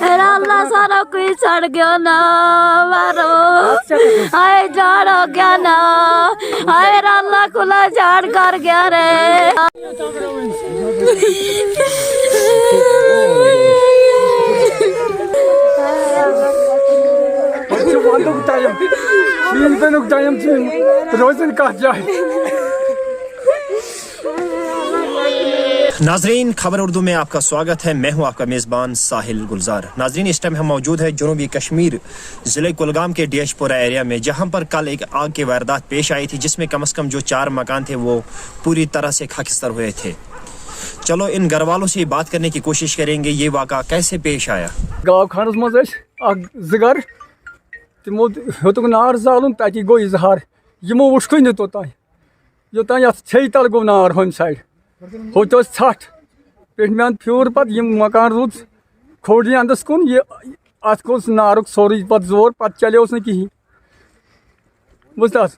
मेरा अल्लाह सारा कोई सड़ गया ना मारो हाय झाड़ हो गया ना हाय मेरा अल्लाह खुला झाड़ कर गया रे नाजरीन, खबर उर्दू में आपका स्वागत है। मैं हूं आपका मेज़बान साहिल गुलजार। नाजरीन, इस टाइम हम मौजूद है जनूबी कश्मीर ज़िले कुलगाम के डीएचपुरा एरिया में, जहां पर कल एक आग की वारदात पेश आई थी जिसमें कम से कम जो 4 मकान थे वो पूरी तरह से खाकिस्तान हुए थे। चलो इन घर वालों से बात करने की कोशिश करेंगे, ये वाक़ा कैसे पेश आया। गाँव खानस मज गर तमो हेतुक नार जालुन तति गो इजहार यमो वुश्क न तोतान योतान यथ छे तल गो नार हम साइड होत छठ पेटम्यान फ्यूर पत यम मकान रूद खोड़ी अंदस कुन ये अत गोस नारुक सोरी पत जोर पत चलियोस न कहीं बुझतास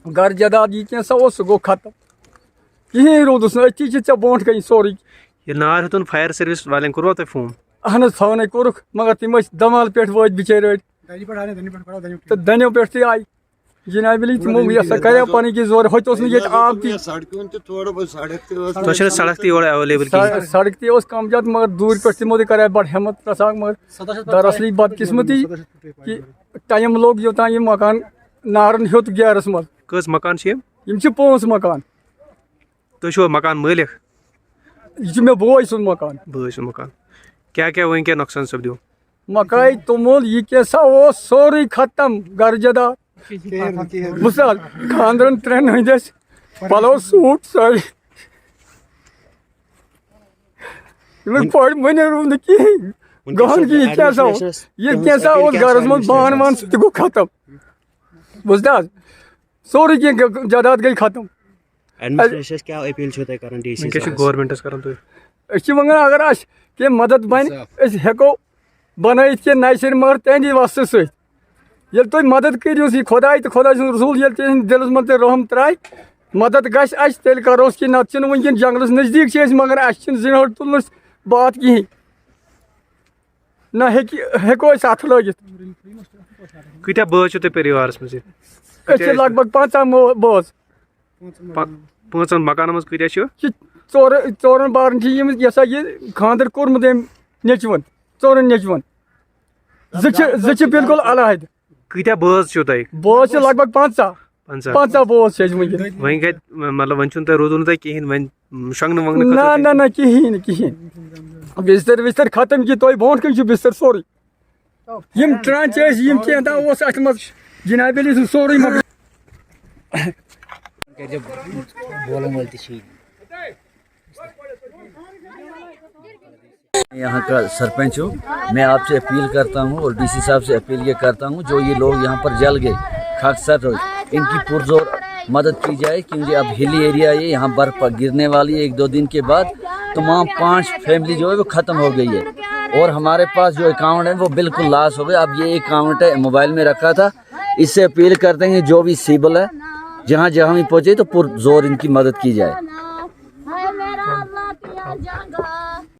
घर जदाद ये कैसा सो गो खत्म कहीं रोदस अति चे बोट गई सोरी ये नार हेतुन फायर सर्विस वाले कोर तो फोन अहन फोन कोरुक मगर तम दमाल पे वो बिचार तो दनियों पे आई जनाब तमो कर पन की जोर होत आब सड़क अवेलेबल सड़क कम ज्यादा मगर दूर पे तमो कर बड़ हिम्मत रसाक मगर दरअसल बदकिस्मती कि टाइम लोग योतान ये मकान नारन होत गैरस मज कस मकान 5 मकान तो मकान मालिक यह मे बोई सुन मकान मकान क्या क्या वन क्या नुकसान सपदो मकाई तोमुल यह कैसा वो सोरी खत्म घर जदा मिसाल खानदरन 3 हंदस पलो सूट साड़ी पड़ मन रूद कहीं गहन की यह कैसा घर मज बान वान सह गो खत्म बुझा सोरी की जायदाद गई खत्म क्या अपील गवर्नमेंटस वन अगर कह मदद बन हेको बन कह नशर मगर तहद वस्त सो तुम मदद करो खुदा तो खुदा रसूल ये दिलस मज रहम त्राय मदद गस तेल करोस कि नत वन जंगलस नजदीक मगर जिन तुलन बात कहीं ना हेको अथ लगित कत्या बज परिवार लगभग 5 बज 5 मकान मज कत्या चोरन बारन यह खानदर कोर्मुत नेचवन 4 नेचवन ज बिल्कुल अलहद कत्या बज बज लगभग 5 बज वन गई मतलब वन तुम रोदू ना कहें शंगन वंगन ना ना ना कहीं बिस्तर विस्तर खत्म कि तुम बोट कन बिस्तर सोरी यम ट्रांच कह मज जनाब सोरी यहाँ का सरपंच हूँ। मैं आपसे अपील करता हूँ और डीसी साहब से अपील ये करता हूँ जो ये लोग यहाँ पर जल गए खाकसार इनकी पुरजोर मदद की जाए क्योंकि अब हिली एरिया है, यहाँ बर्फ गिरने वाली है 1-2 दिन के बाद। तमाम 5 फैमिली जो है वो ख़त्म हो गई है और हमारे पास जो अकाउंट है वो बिल्कुल लॉस हो गया। अब ये अकाउंट है मोबाइल में रखा था, इससे अपील करते हैं जो भी सिबल है जहाँ जहाँ भी पहुँचे तो पुरजोर इनकी मदद की जाए।